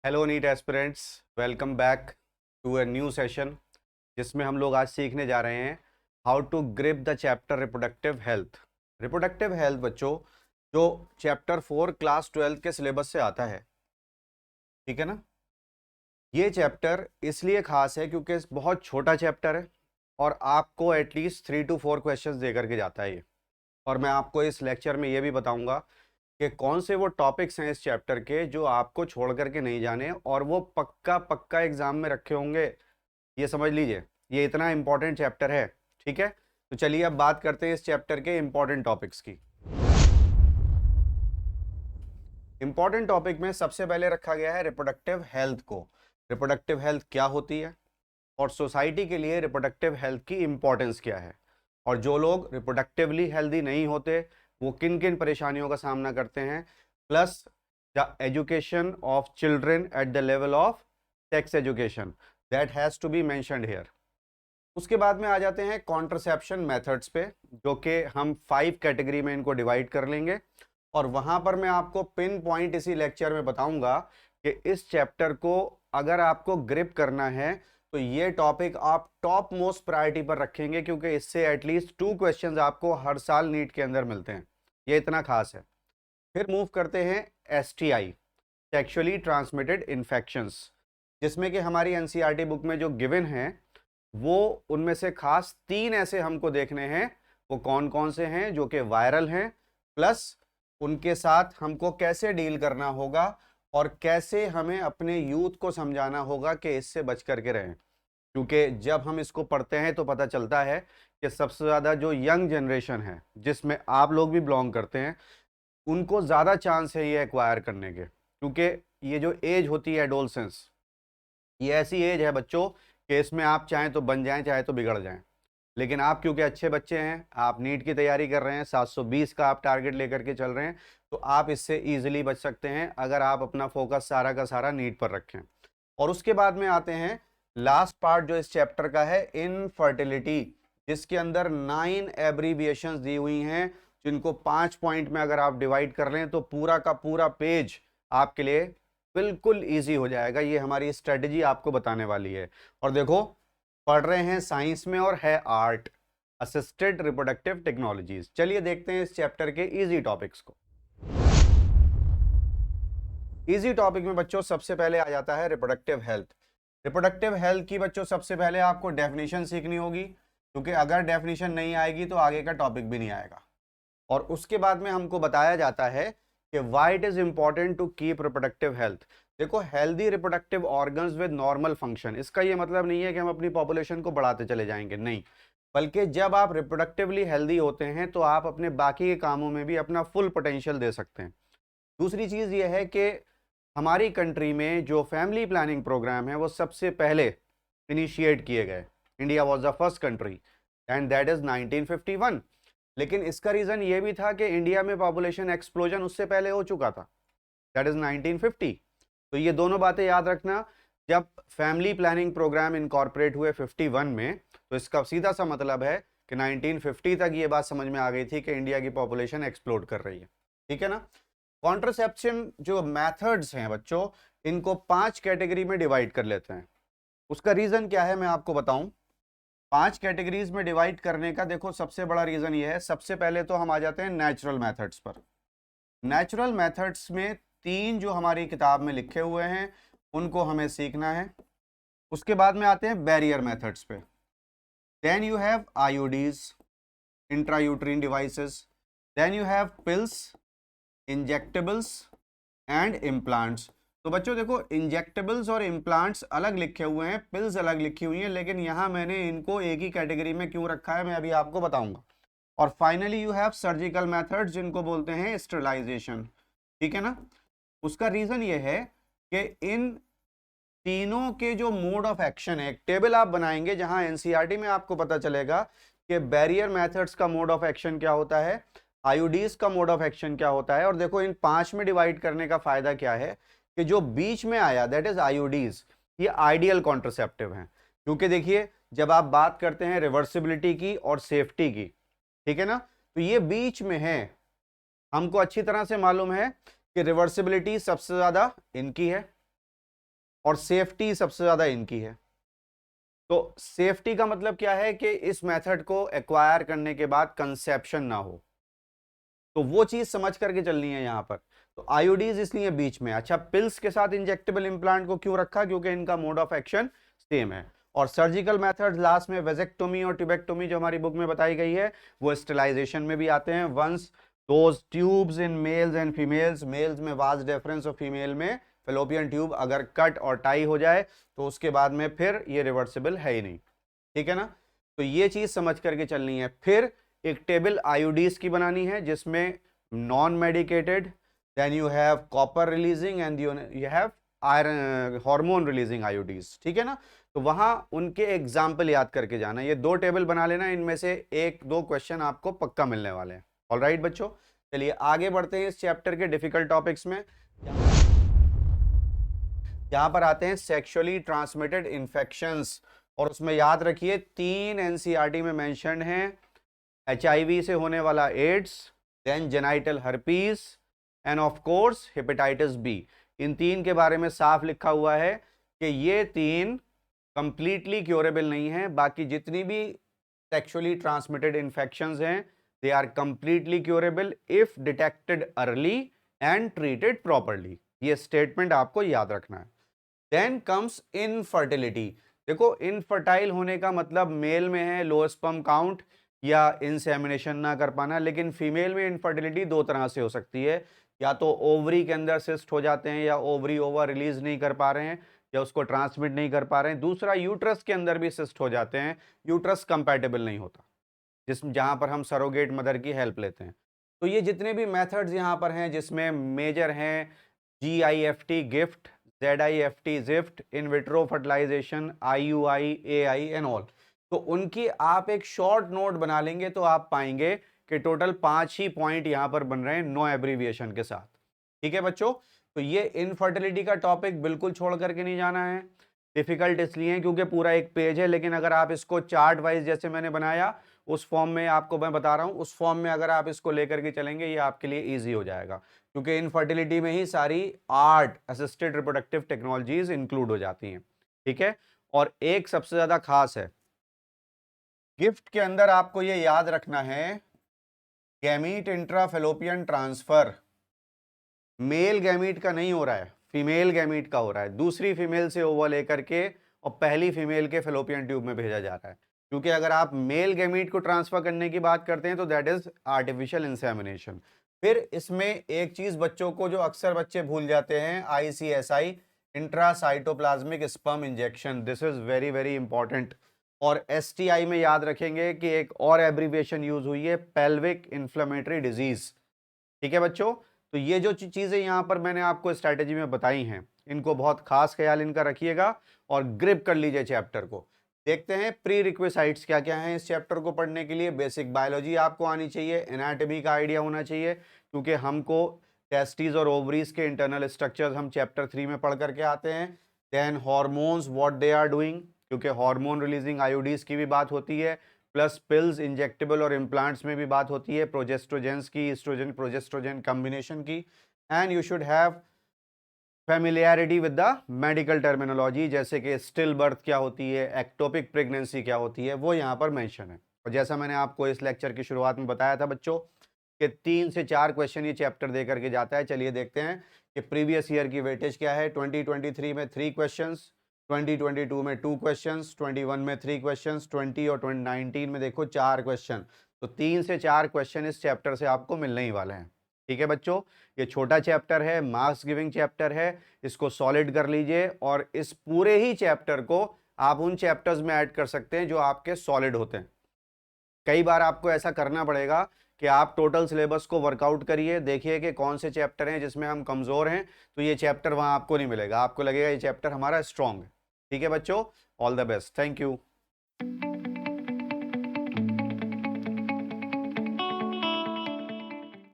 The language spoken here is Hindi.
Hello NEET aspirants, welcome back to a new session जिसमें हम लोग आज सीखने जा रहे हैं how to grip the chapter reproductive health. Reproductive health बच्चों जो चैप्टर 4 क्लास 12 के सिलेबस से आता है, ठीक है ना। ये चैप्टर इसलिए खास है क्योंकि बहुत छोटा चैप्टर है और आपको एटलीस्ट 3 to 4 क्वेश्चंस दे करके जाता है ये। और मैं आपको इस लेक्चर में ये भी बताऊंगा कि कौन से वो टॉपिक्स हैं इस चैप्टर के जो आपको छोड़ करके नहीं जाने और वो पक्का पक्का एग्जाम में रखे होंगे। ये समझ लीजिए, ये इतना इंपॉर्टेंट चैप्टर है। ठीक है, तो चलिए अब बात करते हैं इस चैप्टर के इंपॉर्टेंट टॉपिक्स की। इंपॉर्टेंट टॉपिक में सबसे पहले रखा गया है रिप्रोडक्टिव हेल्थ को। रिप्रोडक्टिव हेल्थ क्या होती है और सोसाइटी के लिए रिप्रोडक्टिव हेल्थ की इंपॉर्टेंस क्या है, और जो लोग रिप्रोडक्टिवली हेल्दी नहीं होते वो किन किन परेशानियों का सामना करते हैं, plus the education of children at the level of sex education that has to be mentioned here. उसके बाद में आ जाते हैं कॉन्ट्रसेप्शन मेथड्स पे, जो कि हम 5 कैटेगरी में इनको डिवाइड कर लेंगे। और वहां पर मैं आपको पिन पॉइंट इसी लेक्चर में बताऊंगा कि इस चैप्टर को अगर आपको ग्रिप करना है तो ये टॉपिक आप टॉप मोस्ट प्रायोरिटी पर रखेंगे, क्योंकि इससे एटलीस्ट 2 क्वेश्चंस आपको हर साल नीट के अंदर मिलते हैं। ये इतना खास है। फिर मूव करते हैं एसटीआई, सेक्सुअली ट्रांसमिटेड इन्फेक्शंस, जिसमें कि हमारी एनसीईआरटी बुक में जो गिवन है वो उनमें से खास 3 ऐसे हमको देखने हैं। वो कौन कौन से हैं जो कि वायरल हैं, प्लस उनके साथ हमको कैसे डील करना होगा और कैसे हमें अपने यूथ को समझाना होगा कि इससे बच करके रहें। क्योंकि जब हम इसको पढ़ते हैं तो पता चलता है कि सबसे ज़्यादा जो यंग जनरेशन है, जिसमें आप लोग भी बिलोंग करते हैं, उनको ज़्यादा चांस है ये एक्वायर करने के। क्योंकि ये जो एज होती है एडोलसेंस, ये ऐसी एज है बच्चों कि इसमें आप चाहें तो बन जाएं, चाहे तो बिगड़ जाएं। लेकिन आप क्योंकि अच्छे बच्चे हैं, आप नीट की तैयारी कर रहे हैं, 720 का आप टारगेट लेकर के चल रहे हैं, तो आप इससे इजीली बच सकते हैं अगर आप अपना फोकस सारा का सारा नीट पर रखें। और उसके बाद में आते हैं लास्ट पार्ट जो इस चैप्टर का है, इनफर्टिलिटी, जिसके अंदर 9 एब्रीविएशंस दी हुई हैं, जिनको 5 पॉइंट में अगर आप डिवाइड कर लें तो पूरा का पूरा पेज आपके लिए बिल्कुल इजी हो जाएगा। ये हमारी स्ट्रेटजी आपको बताने वाली है। और देखो, पढ़ रहे हैं साइंस में और है आर्ट, असिस्टेड रिप्रोडक्टिव टेक्नोलॉजीज। चलिए देखते हैं इस चैप्टर के इजी टॉपिक्स को। इजी टॉपिक में बच्चों सबसे पहले आ जाता है रिप्रोडक्टिव हेल्थ। रिप्रोडक्टिव हेल्थ की बच्चों सबसे पहले आपको डेफिनेशन सीखनी होगी, क्योंकि अगर डेफिनेशन नहीं आएगी तो आगे का टॉपिक भी नहीं आएगा। और उसके बाद में हमको बताया जाता है कि why it is important to keep reproductive health. देखो, healthy reproductive organs with normal function, इसका ये मतलब नहीं है कि हम अपनी पॉपुलेशन को बढ़ाते चले जाएंगे, नहीं। बल्कि जब आप रिप्रोडक्टिवली हेल्दी होते हैं तो आप अपने बाकी के कामों में भी अपना फुल पोटेंशियल दे सकते हैं। दूसरी चीज ये है कि हमारी कंट्री में जो फैमिली प्लानिंग प्रोग्राम है वो सबसे पहले इनिशिएट किए गए। India was the first country and that is 1951। लेकिन इसका रीजन ये भी था कि इंडिया में पॉपुलेशन एक्सप्लोजन उससे पहले हो चुका था, दैट इज 1950। तो ये दोनों बातें याद रखना। जब फैमिली प्लानिंग प्रोग्राम इनकॉर्पोरेट हुए 51 में, तो इसका सीधा सा मतलब है कि 1950 तक ये बात समझ में आ गई थी कि इंडिया की पॉपुलेशन एक्सप्लोड कर रही है। ठीक है ना। कॉन्ट्रसेप्शन जो मेथड्स हैं बच्चों, इनको 5 कैटेगरी में डिवाइड कर लेते हैं। उसका रीजन क्या है मैं आपको बताऊं। 5 कैटेगरीज में डिवाइड करने का देखो सबसे बड़ा रीजन ये है। सबसे पहले तो हम आ जाते हैं नेचुरल मेथड्स पर। नेचुरल मेथड्स में 3 जो हमारी किताब में लिखे हुए हैं उनको हमें सीखना है। उसके बाद में आते हैं बैरियर मेथड्स पे। Then you have IUDs, intrauterine devices, then you have pills, injectables and implants. तो बच्चों देखो, इंजेक्टेबल्स और इम्प्लांट्स अलग लिखे हुए हैं, पिल्स अलग लिखी हुई हैं, लेकिन यहां मैंने इनको एक ही कैटेगरी में क्यों रखा है मैं अभी आपको बताऊंगा। और finally you have surgical methods, जिनको बोलते हैं स्टरलाइजेशन। ठीक है ना। उसका रीजन ये है कि इन तीनों के जो मोड ऑफ एक्शन है, एक टेबल आप बनाएंगे जहां एनसीईआरटी में आपको पता चलेगा कि बैरियर मेथड्स का मोड ऑफ एक्शन क्या होता है, आईओडीज का मोड ऑफ एक्शन क्या होता है। और देखो, इन 5 में डिवाइड करने का फायदा क्या है कि जो बीच में आया दैट इज आईओडीज, ये आइडियल कॉन्ट्रसेप्टिव हैं। क्योंकि देखिए, जब आप बात करते हैं रिवर्सिबिलिटी की और सेफ्टी की, ठीक है ना, तो ये बीच में है। हमको अच्छी तरह से मालूम है कि रिवर्सिबिलिटी सबसे ज्यादा इनकी है, और सेफ्टी सबसे ज्यादा इनकी है। तो सेफ्टी का मतलब क्या है कि इस मेथड को एक्वायर करने के बाद कंसेप्शन ना हो, तो वो चीज समझ करके चलनी है यहां पर। तो आईओडीज इसलिए बीच में। अच्छा, पिल्स के साथ इंजेक्टेबल इंप्लांट को क्यों रखा? क्योंकि इनका मोड ऑफ एक्शन सेम है। और सर्जिकल मेथड्स लास्ट में वेजेक्टोमी और ट्यूबेक्टोमी जो हमारी बुक में बताई गई है वो स्टेलाइजेशन में भी आते हैं। Once those tubes in males and females, males में वास्ट डिफरेंस और फीमेल में फेलोपियन ट्यूब अगर कट और टाई हो जाए तो उसके बाद में फिर ये रिवर्सिबल है ही नहीं, ठीक है ना। तो ये चीज समझ करके चलनी है। फिर एक टेबल आईओडीज की बनानी है जिसमें non medicated, then you have copper releasing and you have iron hormone releasing IUDs, ठीक है ना। तो वहां उनके एग्जाम्पल याद करके जाना। ये 2 टेबल बना लेना, इनमें से 1-2 क्वेश्चन आपको पक्का मिलने वाले हैं। ऑलराइट बच्चों, चलिए आगे बढ़ते हैं इस चैप्टर के डिफिकल्ट टॉपिक्स में। यहां पर आते हैं सेक्सुअली ट्रांसमिटेड इंफेक्शंस, और उसमें याद रखिए 3 एनसीईआरटी में मेंशन है। एचआईवी से होने वाला AIDS, then genital herpes and of course hepatitis B. इन 3 के बारे में साफ लिखा हुआ है कि ये 3 कंप्लीटली क्योरेबल नहीं है। बाकी जितनी भी सेक्सुअली ट्रांसमिटेड इंफेक्शंस हैं they are completely curable if detected early and treated properly. ये स्टेटमेंट आपको याद रखना है। Then comes infertility. देखो, इनफर्टाइल होने का मतलब मेल में है लो स्पर्म काउंट या इंसेमिनेशन ना कर पाना, लेकिन फीमेल में इनफर्टिलिटी 2 तरह से हो सकती है। या तो ओवरी के अंदर सिस्ट हो जाते हैं, या ओवरी ओवर रिलीज नहीं कर पा रहे हैं, या उसको ट्रांसमिट नहीं कर पा रहे हैं। दूसरा, यूट्रस के अंदर भी सिस्ट हो जाते हैं, यूट्रस कंपैटिबल नहीं होता, जहां पर हम सरोगेट मदर की हेल्प लेते हैं। तो ये जितने भी मेथड्स यहाँ पर हैं जिसमें मेजर हैं GIFT gift, ZIFT gift, in vitro fertilisation, IUI, AI and all, तो उनकी आप एक शॉर्ट नोट बना लेंगे तो आप पाएंगे कि टोटल 5 ही पॉइंट यहां पर बन रहे हैं नो एब्रीविएशन के साथ, ठीक है बच्चों। तो ये इनफर्टिलिटी का टॉपिक बिल्कुल छोड़ करके नहीं जाना है। डिफिकल्ट इसलिए क्योंकि पूरा एक पेज है, लेकिन अगर आप इसको चार्ट वाइज जैसे मैंने बनाया उस फॉर्म में, आपको मैं बता रहा हूं उस फॉर्म में अगर आप इसको लेकर के चलेंगे ये आपके लिए इजी हो जाएगा, क्योंकि इनफर्टिलिटी में ही सारी art assisted reproductive technologies include हो जाती हैं, ठीक है। और एक सबसे ज्यादा खास है, गिफ्ट के अंदर आपको ये याद रखना है, gamete intrafallopian transfer male gamete का नहीं हो रहा है, फीमेल गैमीट का हो रहा है। दूसरी फीमेल से ओवा लेकर के और पहली फीमेल के फेलोपियन ट्यूब में भेजा जा रहा है। क्योंकि अगर आप मेल गैमीट को ट्रांसफर करने की बात करते हैं तो दैट इज आर्टिफिशियल इंसेमिनेशन। फिर इसमें एक चीज बच्चों को जो अक्सर बच्चे भूल जाते हैं, ICSI, intracytoplasmic sperm injection, this is very very important. और STI में याद रखेंगे कि एक और एब्रीविएशन यूज हुई है, पेल्विक इन्फ्लेमेटरी डिजीज, ठीक है बच्चों। तो ये जो चीजें यहाँ पर मैंने आपको स्ट्रैटेजी में बताई हैं, इनको बहुत खास ख्याल इनका रखिएगा और ग्रिप कर लीजिए चैप्टर को। देखते हैं प्री रिक्विसाइट्स क्या क्या हैं इस चैप्टर को पढ़ने के लिए। बेसिक बायोलॉजी आपको आनी चाहिए, एनाटॉमी का आइडिया होना चाहिए, क्योंकि हमको टेस्टिस और ओवरीज के इंटरनल स्ट्रक्चर्स हम चैप्टर 3 में पढ़ करके आते हैं। Then hormones, what they are doing, क्योंकि हार्मोन रिलीजिंग आईओडीज की भी बात होती है, प्लस पिल्स, इंजेक्टेबल और इम्प्लांट्स में भी बात होती है, प्रोजेस्ट्रोजेंस की, एस्ट्रोजन प्रोजेस्ट्रोजन कॉम्बिनेशन की। And you should have familiarity with the medical terminology, जैसे कि स्टिल बर्थ क्या होती है, एक्टोपिक प्रेगनेंसी क्या होती है, वो यहाँ पर मेंशन है। और जैसा मैंने आपको इस लेक्चर की शुरुआत में बताया था बच्चों कि 3 से 4 क्वेश्चन ये चैप्टर दे करके जाता है। चलिए देखते हैं कि प्रीवियस ईयर की वेटेज क्या है। 2023 में 3 क्वेश्चंस, 2022 में 2 क्वेश्चंस, 21 में 3 क्वेश्चंस, 20 और 2019 में देखो 4 क्वेश्चन। तो 3 से 4 क्वेश्चन इस चैप्टर से आपको मिलने ही वाले हैं, ठीक है बच्चों। ये छोटा चैप्टर है, मार्क्स गिविंग चैप्टर है, इसको सॉलिड कर लीजिए और इस पूरे ही चैप्टर को आप उन चैप्टर्स में ऐड कर सकते हैं जो आपके सॉलिड होते हैं। कई बार आपको ऐसा करना पड़ेगा कि आप टोटल सिलेबस को वर्कआउट करिए, देखिए कि कौन से चैप्टर हैं जिसमें हम कमजोर हैं, तो ये चैप्टर वहां आपको नहीं मिलेगा, आपको लगेगा ये चैप्टर हमारा स्ट्रांग है, ठीक है बच्चों। All the best, thank you.